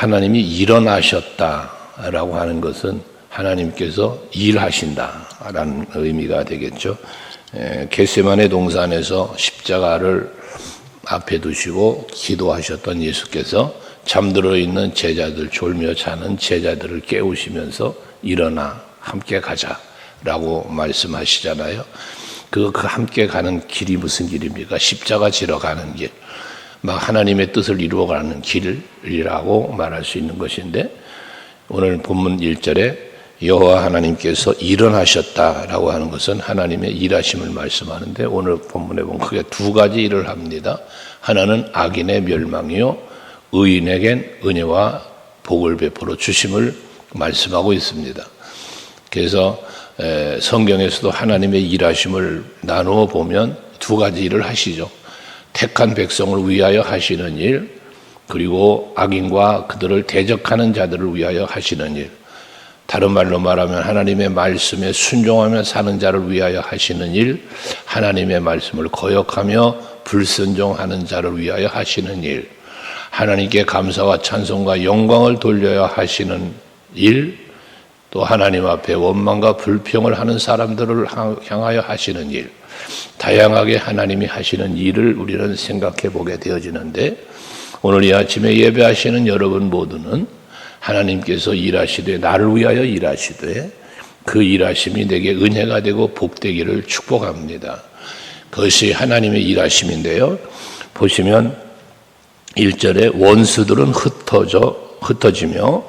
하나님이 일어나셨다라고 하는 것은 하나님께서 일하신다라는 의미가 되겠죠. 겟세마네 동산에서 십자가를 앞에 두시고 기도하셨던 예수께서 잠들어 있는 제자들, 졸며 자는 제자들을 깨우시면서 일어나 함께 가자라고 말씀하시잖아요. 그 함께 가는 길이 무슨 길입니까? 십자가 지러 가는 길, 막 하나님의 뜻을 이루어가는 길이라고 말할 수 있는 것인데, 오늘 본문 1절에 여호와 하나님께서 일어나셨다라고 하는 것은 하나님의 일하심을 말씀하는데, 오늘 본문에 보면 크게 두 가지 일을 합니다. 하나는 악인의 멸망이요 의인에겐 은혜와 복을 베풀어 주심을 말씀하고 있습니다. 그래서 성경에서도 하나님의 일하심을 나누어 보면 두 가지 일을 하시죠. 택한 백성을 위하여 하시는 일, 그리고 악인과 그들을 대적하는 자들을 위하여 하시는 일, 다른 말로 말하면 하나님의 말씀에 순종하며 사는 자를 위하여 하시는 일, 하나님의 말씀을 거역하며 불순종하는 자를 위하여 하시는 일, 하나님께 감사와 찬송과 영광을 돌려야 하시는 일, 또 하나님 앞에 원망과 불평을 하는 사람들을 향하여 하시는 일, 다양하게 하나님이 하시는 일을 우리는 생각해 보게 되어지는데, 오늘 이 아침에 예배하시는 여러분 모두는 하나님께서 일하시되 나를 위하여 일하시되 그 일하심이 내게 은혜가 되고 복되기를 축복합니다. 그것이 하나님의 일하심인데요. 보시면 1절에 원수들은 흩어지며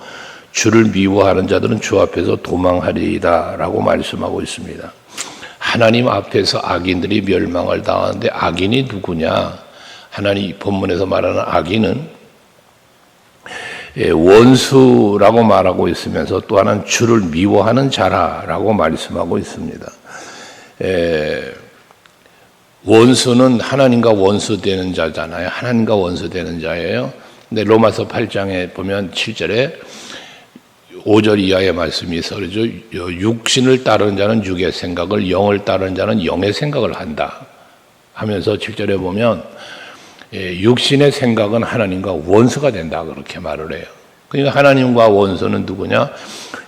주를 미워하는 자들은 주 앞에서 도망하리이다 라고 말씀하고 있습니다. 하나님 앞에서 악인들이 멸망을 당하는데 악인이 누구냐? 하나님 본문에서 말하는 악인은 원수라고 말하고 있으면서 또 하나는 주를 미워하는 자라라고 말씀하고 있습니다. 원수는 하나님과 원수되는 자잖아요. 하나님과 원수되는 자예요. 근데 로마서 8장에 보면 7절에 5절 이하의 말씀이 있어 그러죠. 육신을 따르는 자는 육의 생각을, 영을 따르는 자는 영의 생각을 한다 하면서 7절에 보면 육신의 생각은 하나님과 원수가 된다 그렇게 말을 해요. 그러니까 하나님과 원수는 누구냐?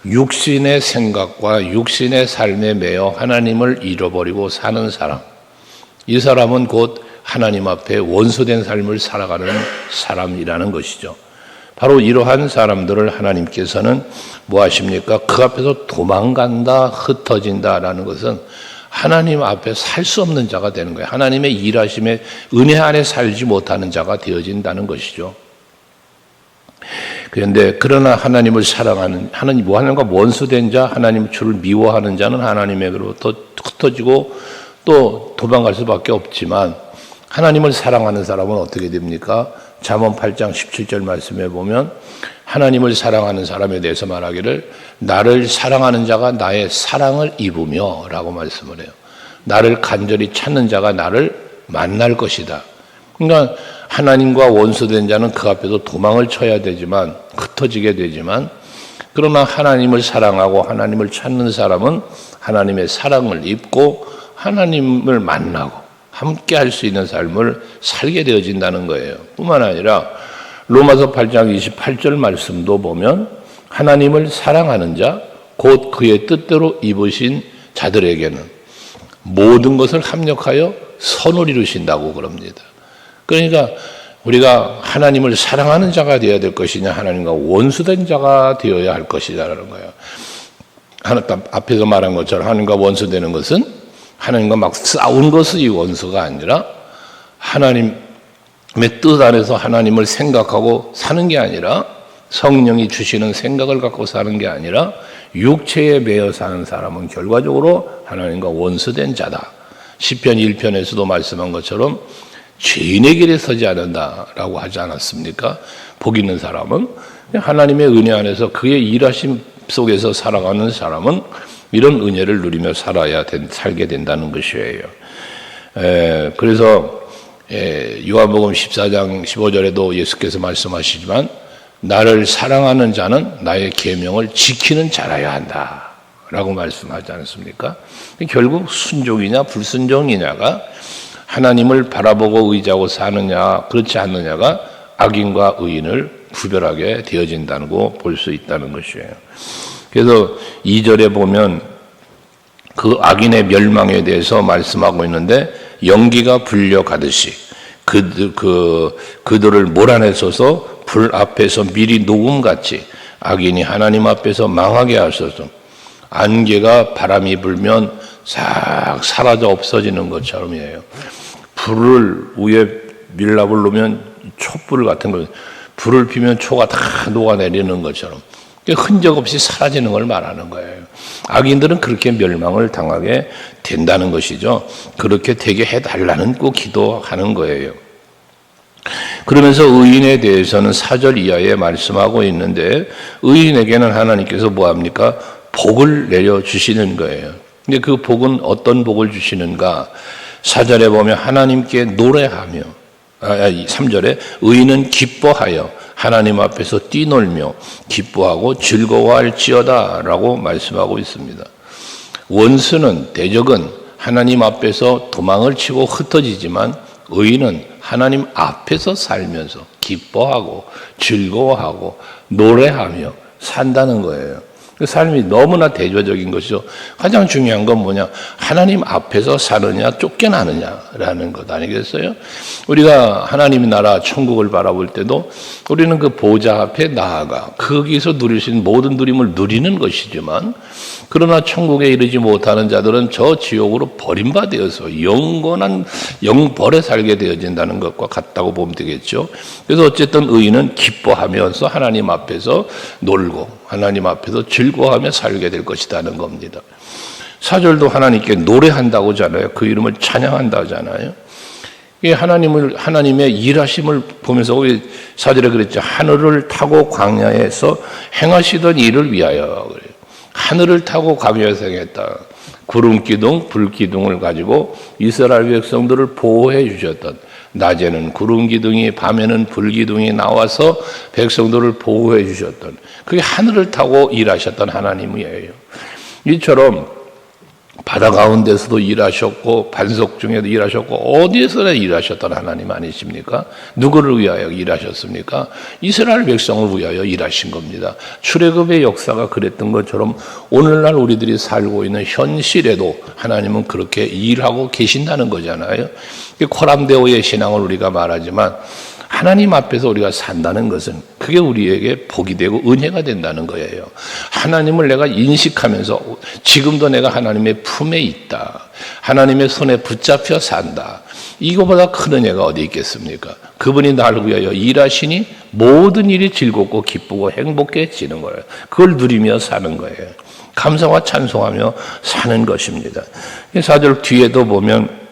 육신의 생각과 육신의 삶에 매여 하나님을 잃어버리고 사는 사람, 이 사람은 곧 하나님 앞에 원수된 삶을 살아가는 사람이라는 것이죠. 바로 이러한 사람들을 하나님께서는 뭐 하십니까? 그 앞에서 도망간다, 흩어진다라는 것은 하나님 앞에 살 수 없는 자가 되는 거예요. 하나님의 일하심에 은혜 안에 살지 못하는 자가 되어진다는 것이죠. 그런데 그러나 하나님을 사랑하는, 하나님과 원수된 자, 하나님 주를 미워하는 자는 하나님에게로부터 흩어지고 또 도망갈 수밖에 없지만, 하나님을 사랑하는 사람은 어떻게 됩니까? 잠언 8장 17절 말씀에 보면 하나님을 사랑하는 사람에 대해서 말하기를 나를 사랑하는 자가 나의 사랑을 입으며 라고 말씀을 해요. 나를 간절히 찾는 자가 나를 만날 것이다. 그러니까 하나님과 원수된 자는 그 앞에서 도망을 쳐야 되지만, 흩어지게 되지만, 그러나 하나님을 사랑하고 하나님을 찾는 사람은 하나님의 사랑을 입고 하나님을 만나고 함께 할 수 있는 삶을 살게 되어진다는 거예요. 뿐만 아니라 로마서 8장 28절 말씀도 보면 하나님을 사랑하는 자, 곧 그의 뜻대로 입으신 자들에게는 모든 것을 합력하여 선을 이루신다고 그럽니다. 그러니까 우리가 하나님을 사랑하는 자가 되어야 될 것이냐, 하나님과 원수된 자가 되어야 할 것이라는 거예요. 앞에서 말한 것처럼 하나님과 원수되는 것은 하나님과 막 싸운 것이 원수가 아니라 하나님의 뜻 안에서 하나님을 생각하고 사는 게 아니라, 성령이 주시는 생각을 갖고 사는 게 아니라 육체에 매여 사는 사람은 결과적으로 하나님과 원수된 자다. 시편 1편에서도 말씀한 것처럼 죄인의 길에 서지 않는다라고 하지 않았습니까? 복 있는 사람은 하나님의 은혜 안에서 그의 일하심 속에서 살아가는 사람은 이런 은혜를 누리며 살게 된다는 것이에요. 그래서 요한복음 14장 15절에도 예수께서 말씀하시지만 나를 사랑하는 자는 나의 계명을 지키는 자라야 한다 라고 말씀하지 않습니까? 결국 순종이냐 불순종이냐가, 하나님을 바라보고 의지하고 사느냐 그렇지 않느냐가 악인과 의인을 구별하게 되어진다는 거 볼 수 있다는 것이에요. 그래서 2절에 보면 그 악인의 멸망에 대해서 말씀하고 있는데 연기가 불려가듯이 그들을 몰아내소서 불 앞에서 미리 녹음같이 악인이 하나님 앞에서 망하게 하소서. 안개가 바람이 불면 싹 사라져 없어지는 것처럼이에요. 불을 위에 밀랍을 놓으면 촛불 같은 거, 불을 피면 초가 다 녹아내리는 것처럼 흔적 없이 사라지는 걸 말하는 거예요. 악인들은 그렇게 멸망을 당하게 된다는 것이죠. 그렇게 되게 해달라는 꼭 기도하는 거예요. 그러면서 의인에 대해서는 4절 이하에 말씀하고 있는데 의인에게는 하나님께서 뭐합니까? 복을 내려주시는 거예요. 근데 그 복은 어떤 복을 주시는가? 4절에 보면 하나님께 노래하며 3절에 의인은 기뻐하여 하나님 앞에서 뛰놀며 기뻐하고 즐거워할지어다 라고 말씀하고 있습니다. 원수는 대적은 하나님 앞에서 도망을 치고 흩어지지만 의인은 하나님 앞에서 살면서 기뻐하고 즐거워하고 노래하며 산다는 거예요. 그 삶이 너무나 대조적인 것이죠. 가장 중요한 건 뭐냐? 하나님 앞에서 사느냐 쫓겨나느냐라는 것 아니겠어요? 우리가 하나님의 나라 천국을 바라볼 때도 우리는 그 보좌 앞에 나아가 거기서 누릴 수 있는 모든 누림을 누리는 것이지만 그러나 천국에 이르지 못하는 자들은 저 지옥으로 버림받아서 영원한 영벌에 살게 되어진다는 것과 같다고 보면 되겠죠. 그래서 어쨌든 의인은 기뻐하면서 하나님 앞에서 놀고 하나님 앞에서 즐거워하며 살게 될 것이라는 겁니다. 4절도 하나님께 노래한다고 하잖아요. 그 이름을 찬양한다고 하잖아요. 하나님의 일하심을 보면서 4절에 그랬죠. 하늘을 타고 광야에서 행하시던 일을 위하여. 그래요. 하늘을 타고 광야에서 행했다. 구름 기둥, 불 기둥을 가지고 이스라엘 백성들을 보호해 주셨던, 낮에는 구름 기둥이 밤에는 불 기둥이 나와서 백성들을 보호해 주셨던, 그게 하늘을 타고 일하셨던 하나님이에요. 이처럼 바다 가운데서도 일하셨고 반석 중에도 일하셨고 어디에서나 일하셨던 하나님 아니십니까? 누구를 위하여 일하셨습니까? 이스라엘 백성을 위하여 일하신 겁니다. 출애굽의 역사가 그랬던 것처럼 오늘날 우리들이 살고 있는 현실에도 하나님은 그렇게 일하고 계신다는 거잖아요. 코람데오의 신앙을 우리가 말하지만 하나님 앞에서 우리가 산다는 것은 그게 우리에게 복이 되고 은혜가 된다는 거예요. 하나님을 내가 인식하면서 지금도 내가 하나님의 품에 있다. 하나님의 손에 붙잡혀 산다. 이거보다 큰 은혜가 어디 있겠습니까? 그분이 나를 위하여 일하시니 모든 일이 즐겁고 기쁘고 행복해지는 거예요. 그걸 누리며 사는 거예요. 감사와 찬송하며 사는 것입니다. 4절 뒤에도 보면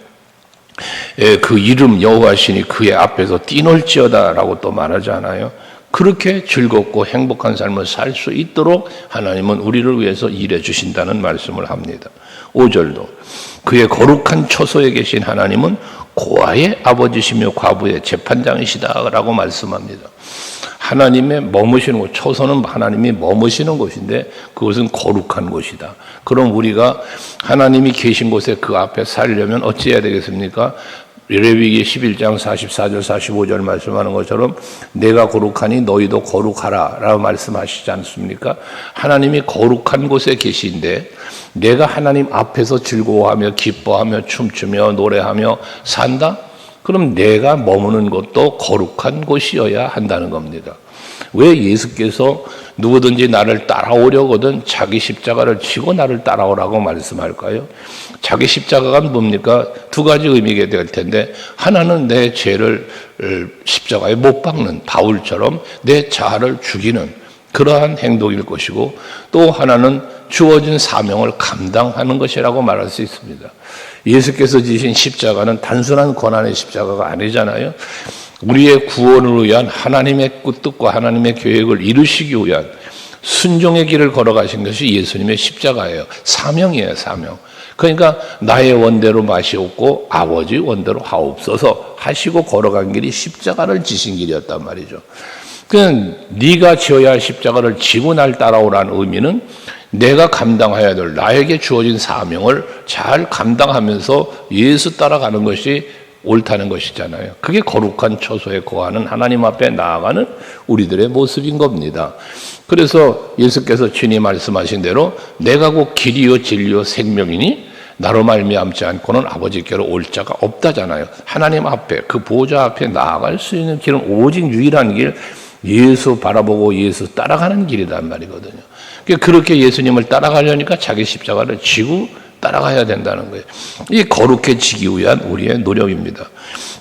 그 이름 여호와시니 그의 앞에서 뛰놀지어다라고 또 말하잖아요. 그렇게 즐겁고 행복한 삶을 살 수 있도록 하나님은 우리를 위해서 일해 주신다는 말씀을 합니다. 5절도 그의 거룩한 처소에 계신 하나님은 고아의 아버지시며 과부의 재판장이시다라고 말씀합니다. 하나님의 머무시는 곳, 처소는 하나님이 머무시는 곳인데 그것은 거룩한 곳이다. 그럼 우리가 하나님이 계신 곳에 그 앞에 살려면 어찌해야 되겠습니까? 레위기 11장 44절 45절 말씀하는 것처럼 내가 거룩하니 너희도 거룩하라 라고 말씀하시지 않습니까? 하나님이 거룩한 곳에 계신데 내가 하나님 앞에서 즐거워하며 기뻐하며 춤추며 노래하며 산다? 그럼 내가 머무는 곳도 거룩한 곳이어야 한다는 겁니다. 왜 예수께서 누구든지 나를 따라오려거든 자기 십자가를 지고 나를 따라오라고 말씀할까요? 자기 십자가가 뭡니까? 두 가지 의미가 될 텐데 하나는 내 죄를 십자가에 못 박는 바울처럼 내 자아를 죽이는 그러한 행동일 것이고 또 하나는 주어진 사명을 감당하는 것이라고 말할 수 있습니다. 예수께서 지신 십자가는 단순한 고난의 십자가가 아니잖아요. 우리의 구원을 위한 하나님의 뜻과 하나님의 계획을 이루시기 위한 순종의 길을 걸어가신 것이 예수님의 십자가예요. 사명이에요, 사명. 그러니까 나의 원대로 마시옵고 아버지 원대로 하옵소서 하시고 걸어간 길이 십자가를 지신 길이었단 말이죠. 그냥 네가 지어야 할 십자가를 지고 날 따라오라는 의미는 내가 감당해야 될 나에게 주어진 사명을 잘 감당하면서 예수 따라가는 것이 옳다는 것이잖아요. 그게 거룩한 처소에 거하는 하나님 앞에 나아가는 우리들의 모습인 겁니다. 그래서 예수께서 친히 말씀하신 대로 내가 곧 길이요 진리요 생명이니 나로 말미암지 않고는 아버지께로 올 자가 없다잖아요. 하나님 앞에 그 보좌 앞에 나아갈 수 있는 길은 오직 유일한 길, 예수 바라보고 예수 따라가는 길이란 말이거든요. 그렇게 예수님을 따라가려니까 자기 십자가를 지고 따라가야 된다는 거예요. 이게 거룩해지기 위한 우리의 노력입니다.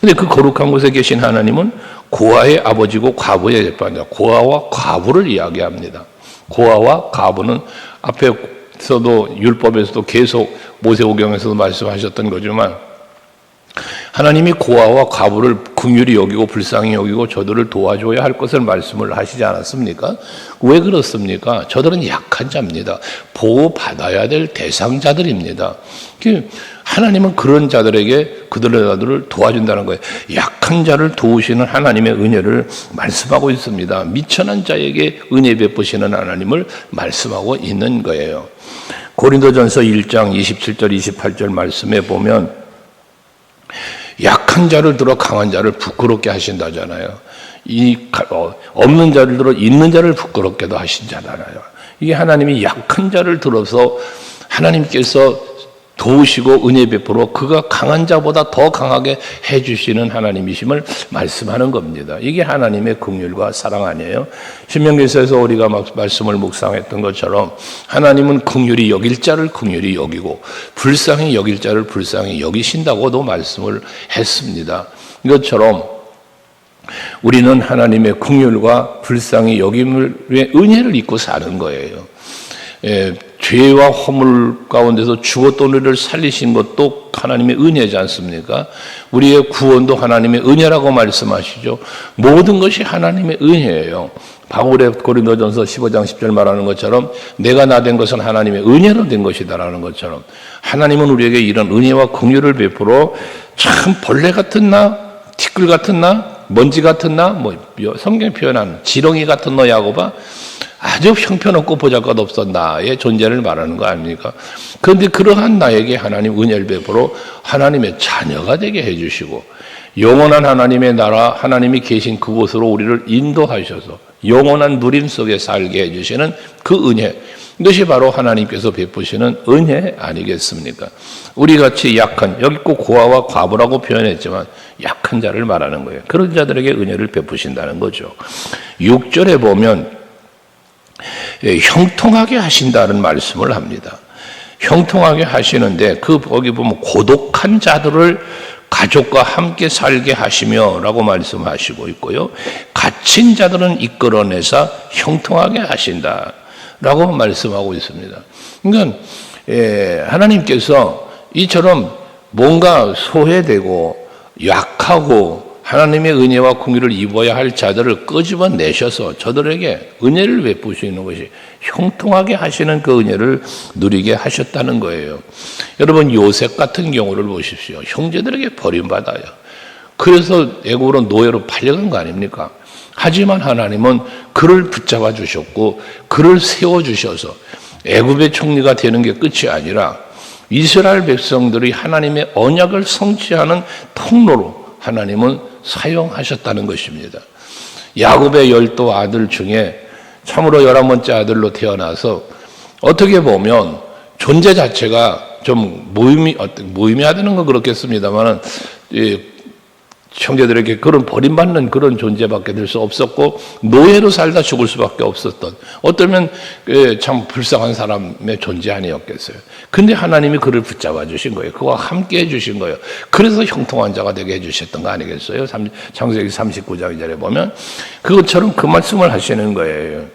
근데 그 거룩한 곳에 계신 하나님은 고아의 아버지고 과부의 제판자, 고아와 과부를 이야기합니다. 고아와 과부는 앞에서도 율법에서도 계속 모세오경에서도 말씀하셨던 거지만 하나님이 고아와 과부를 긍휼히 여기고 불쌍히 여기고 저들을 도와줘야 할 것을 말씀을 하시지 않았습니까? 왜 그렇습니까? 저들은 약한 자입니다. 보호받아야 될 대상자들입니다. 하나님은 그런 자들에게 그들을 도와준다는 거예요. 약한 자를 도우시는 하나님의 은혜를 말씀하고 있습니다. 미천한 자에게 은혜 베푸시는 하나님을 말씀하고 있는 거예요. 고린도전서 1장 27절 28절 말씀에 보면 약한 자를 들어 강한 자를 부끄럽게 하신다잖아요. 없는 자를 들어 있는 자를 부끄럽게도 하신다잖아요. 이게 하나님이 약한 자를 들어서 하나님께서 도우시고 은혜 베풀어 그가 강한 자보다 더 강하게 해주시는 하나님이심을 말씀하는 겁니다. 이게 하나님의 긍휼과 사랑 아니에요? 신명기서에서 우리가 말씀을 묵상했던 것처럼 하나님은 긍휼히 여길 자를 긍휼히 여기고 불쌍히 여길 자를 불쌍히 여기신다고도 말씀을 했습니다. 이것처럼 우리는 하나님의 긍휼과 불쌍히 여김의 은혜를 입고 사는 거예요. 죄와 허물 가운데서 죽었던 우리를 살리신 것도 하나님의 은혜지 않습니까? 우리의 구원도 하나님의 은혜라고 말씀하시죠. 모든 것이 하나님의 은혜예요. 바울의 고린도전서 15장 10절 말하는 것처럼 내가 나 된 것은 하나님의 은혜로 된 것이다라는 것처럼 하나님은 우리에게 이런 은혜와 긍휼을 베풀어 참 벌레 같은 나, 티끌 같은 나, 먼지 같은 나, 성경에 표현한 지렁이 같은 너 야곱아 아주 형편없고 보잘것없어 나의 존재를 말하는 거 아닙니까? 그런데 그러한 나에게 하나님 은혜를 베풀어 하나님의 자녀가 되게 해주시고 영원한 하나님의 나라 하나님이 계신 그곳으로 우리를 인도하셔서 영원한 누림 속에 살게 해주시는 그 은혜, 이것이 바로 하나님께서 베푸시는 은혜 아니겠습니까? 우리같이 약한, 여기 꼭 고아와 과부라고 표현했지만 약한 자를 말하는 거예요. 그런 자들에게 은혜를 베푸신다는 거죠. 6절에 보면 형통하게 하신다는 말씀을 합니다. 형통하게 하시는데 거기 보면 고독한 자들을 가족과 함께 살게 하시며 라고 말씀하시고 있고요. 갇힌 자들은 이끌어내사 형통하게 하신다 라고 말씀하고 있습니다. 그러니까 하나님께서 이처럼 뭔가 소외되고 약하고 하나님의 은혜와 긍휼을 입어야 할 자들을 끄집어내셔서 저들에게 은혜를 베푸시는 것이 형통하게 하시는 그 은혜를 누리게 하셨다는 거예요. 여러분 요셉 같은 경우를 보십시오. 형제들에게 버림받아요. 그래서 애굽으로 노예로 팔려간 거 아닙니까? 하지만 하나님은 그를 붙잡아 주셨고 그를 세워주셔서 애굽의 총리가 되는 게 끝이 아니라 이스라엘 백성들이 하나님의 언약을 성취하는 통로로 하나님은 사용하셨다는 것입니다. 야곱의 12 아들 중에 참으로 11번째 아들로 태어나서 어떻게 보면 존재 자체가 좀 무의미하다는 건 그렇겠습니다만 형제들에게 그런 버림받는 그런 존재밖에 될 수 없었고 노예로 살다 죽을 수밖에 없었던 어쩌면 참 불쌍한 사람의 존재 아니었겠어요. 근데 하나님이 그를 붙잡아 주신 거예요. 그와 함께 해주신 거예요. 그래서 형통한 자가 되게 해주셨던 거 아니겠어요? 창세기 39장 2절에 보면 그것처럼 그 말씀을 하시는 거예요.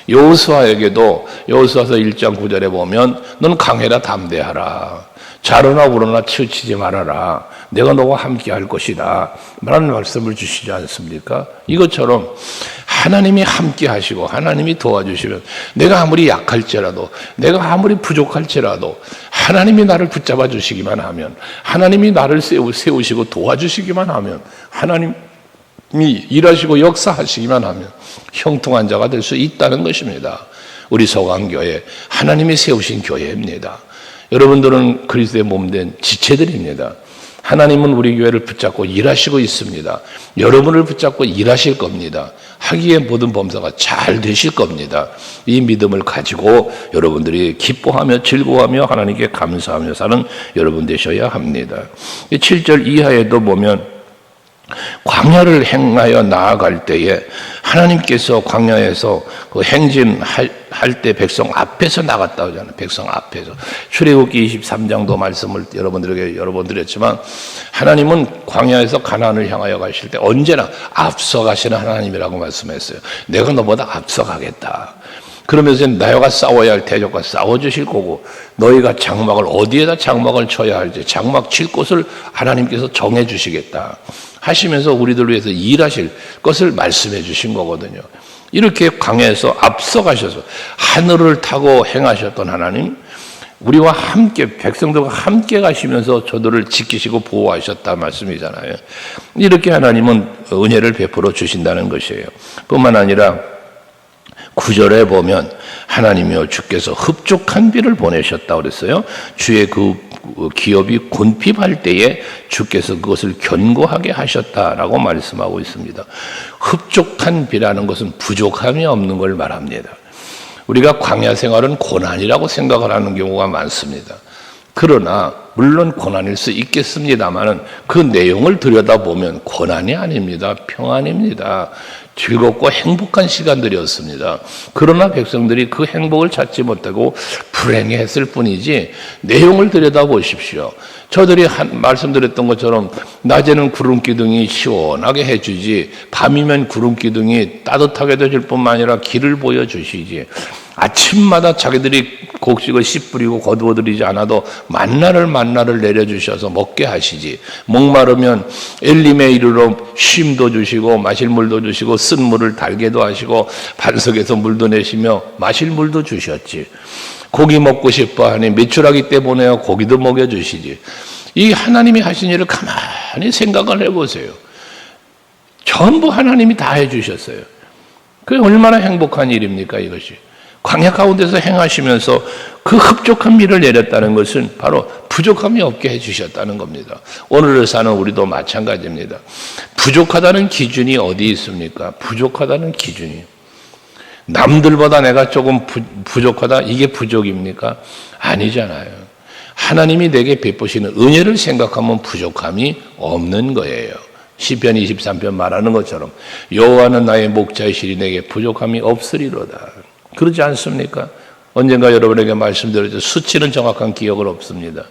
여호수아에게도 여호수아서 1장 9절에 보면 넌 강해라 담대하라. 자르나 우러나 치우치지 말아라. 내가 너와 함께 할 것이다. 라는 말씀을 주시지 않습니까? 이것처럼 하나님이 함께 하시고 하나님이 도와주시면 내가 아무리 약할지라도 내가 아무리 부족할지라도 하나님이 나를 붙잡아 주시기만 하면 하나님이 나를 세우시고 도와주시기만 하면 하나님이 일하시고 역사하시기만 하면 형통한 자가 될 수 있다는 것입니다. 우리 서강교회 하나님이 세우신 교회입니다. 여러분들은 그리스도의 몸된 지체들입니다. 하나님은 우리 교회를 붙잡고 일하시고 있습니다. 여러분을 붙잡고 일하실 겁니다. 하기에 모든 범사가 잘 되실 겁니다. 이 믿음을 가지고 여러분들이 기뻐하며 즐거워하며 하나님께 감사하며 사는 여러분 되셔야 합니다. 7절 이하에도 보면 광야를 행하여 나아갈 때에 하나님께서 광야에서 그 행진할 때 백성 앞에서 나갔다 하잖아요. 백성 앞에서. 출애굽기 23장도 말씀을 여러분들에게 여러 번 드렸지만 하나님은 광야에서 가나안을 향하여 가실 때 언제나 앞서 가시는 하나님이라고 말씀했어요. 내가 너보다 앞서 가겠다. 그러면서 나와 싸워야 할 대적과 싸워주실 거고 너희가 장막을 어디에다 장막을 쳐야 할지 장막 칠 곳을 하나님께서 정해 주시겠다 하시면서 우리들 위해서 일하실 것을 말씀해 주신 거거든요. 이렇게 광야에서 앞서 가셔서 하늘을 타고 행하셨던 하나님, 우리와 함께 백성들과 함께 가시면서 저들을 지키시고 보호하셨다 말씀이잖아요. 이렇게 하나님은 은혜를 베풀어 주신다는 것이에요. 뿐만 아니라 9절에 보면 하나님이여 주께서 흡족한 비를 보내셨다 그랬어요. 주의 그 기업이 곤핍할 때에 주께서 그것을 견고하게 하셨다라고 말씀하고 있습니다. 흡족한 비라는 것은 부족함이 없는 걸 말합니다. 우리가 광야 생활은 고난이라고 생각을 하는 경우가 많습니다. 그러나 물론 고난일 수 있겠습니다만은 그 내용을 들여다보면 고난이 아닙니다. 평안입니다. 즐겁고 행복한 시간들이었습니다. 그러나 백성들이 그 행복을 찾지 못하고 불행했을 뿐이지 내용을 들여다보십시오. 저들이 말씀드렸던 것처럼 낮에는 구름 기둥이 시원하게 해주지 밤이면 구름 기둥이 따뜻하게 해줄 뿐만 아니라 길을 보여주시지 아침마다 자기들이 곡식을 씨 뿌리고 거두어들이지 않아도 만나를 내려주셔서 먹게 하시지 목마르면 엘림에 이르러 쉼도 주시고 마실 물도 주시고 쓴 물을 달게도 하시고 반석에서 물도 내시며 마실 물도 주셨지 고기 먹고 싶어 하니 메추라기 때 보내어 고기도 먹여주시지 이 하나님이 하신 일을 가만히 생각을 해보세요. 전부 하나님이 다 해주셨어요. 그게 얼마나 행복한 일입니까 이것이. 광야 가운데서 행하시면서 그 흡족한 비를 내렸다는 것은 바로 부족함이 없게 해주셨다는 겁니다. 오늘을 사는 우리도 마찬가지입니다. 부족하다는 기준이 어디 있습니까? 부족하다는 기준이 남들보다 내가 조금 부족하다 이게 부족입니까? 아니잖아요. 하나님이 내게 베푸시는 은혜를 생각하면 부족함이 없는 거예요. 시편 23편 말하는 것처럼 여호와는 나의 목자이시니 내게 부족함이 없으리로다. 그렇지 않습니까? 언젠가 여러분에게 말씀드렸죠. 수치는 정확한 기억은 없습니다.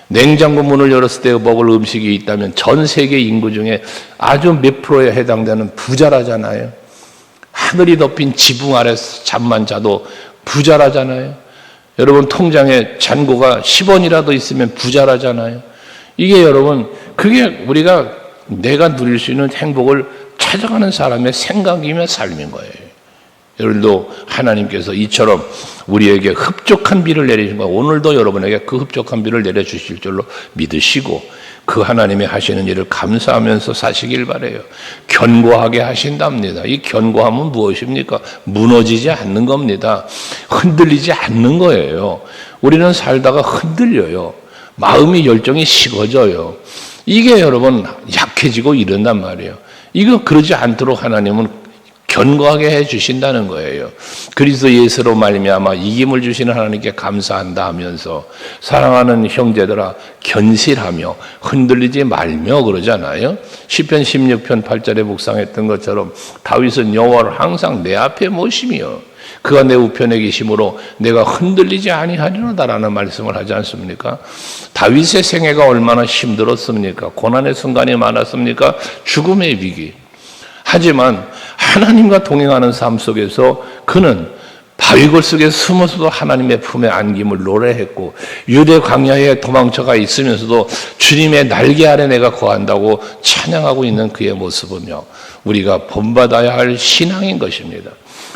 냉장고 문을 열었을 때 먹을 음식이 있다면 전 세계 인구 중에 아주 몇 프로에 해당되는 부자라잖아요. 하늘이 덮인 지붕 아래서 잠만 자도 부자라잖아요. 여러분 통장에 잔고가 10원이라도 있으면 부자라잖아요. 이게 여러분 그게 우리가 내가 누릴 수 있는 행복을 찾아가는 사람의 생각이며 삶인 거예요. 여러분도 하나님께서 이처럼 우리에게 흡족한 비를 내리신 거 오늘도 여러분에게 그 흡족한 비를 내려주실 줄로 믿으시고 그 하나님이 하시는 일을 감사하면서 사시길 바라요. 견고하게 하신답니다. 이 견고함은 무엇입니까? 무너지지 않는 겁니다. 흔들리지 않는 거예요. 우리는 살다가 흔들려요. 마음이 열정이 식어져요. 이게 여러분 약해지고 이런단 말이에요. 이거 그러지 않도록 하나님은 견고하게 해주신다는 거예요. 그리스도 예수로 말미암아 이김을 주시는 하나님께 감사한다 하면서 사랑하는 형제들아 견실하며 흔들리지 말며 그러잖아요. 시편 16편 8절에 묵상했던 것처럼 다윗은 여호와를 항상 내 앞에 모시며 그가 내 우편에 계심으로 내가 흔들리지 아니하리로다라는 말씀을 하지 않습니까? 다윗의 생애가 얼마나 힘들었습니까? 고난의 순간이 많았습니까? 죽음의 위기. 하지만 하나님과 동행하는 삶 속에서 그는 바위골 속에 숨어서도 하나님의 품에 안김을 노래했고 유대 광야에 도망쳐가 있으면서도 주님의 날개 아래 내가 거한다고 찬양하고 있는 그의 모습이며 우리가 본받아야 할 신앙인 것입니다.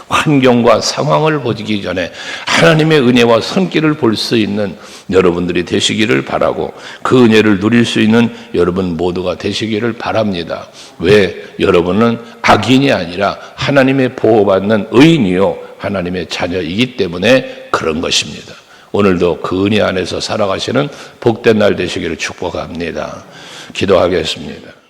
환경과 상황을 보기 전에 하나님의 은혜와 손길을 볼 수 있는 여러분들이 되시기를 바라고 그 은혜를 누릴 수 있는 여러분 모두가 되시기를 바랍니다. 왜? 여러분은 악인이 아니라 하나님의 보호받는 의인이요 하나님의 자녀이기 때문에 그런 것입니다. 오늘도 그 은혜 안에서 살아가시는 복된 날 되시기를 축복합니다. 기도하겠습니다.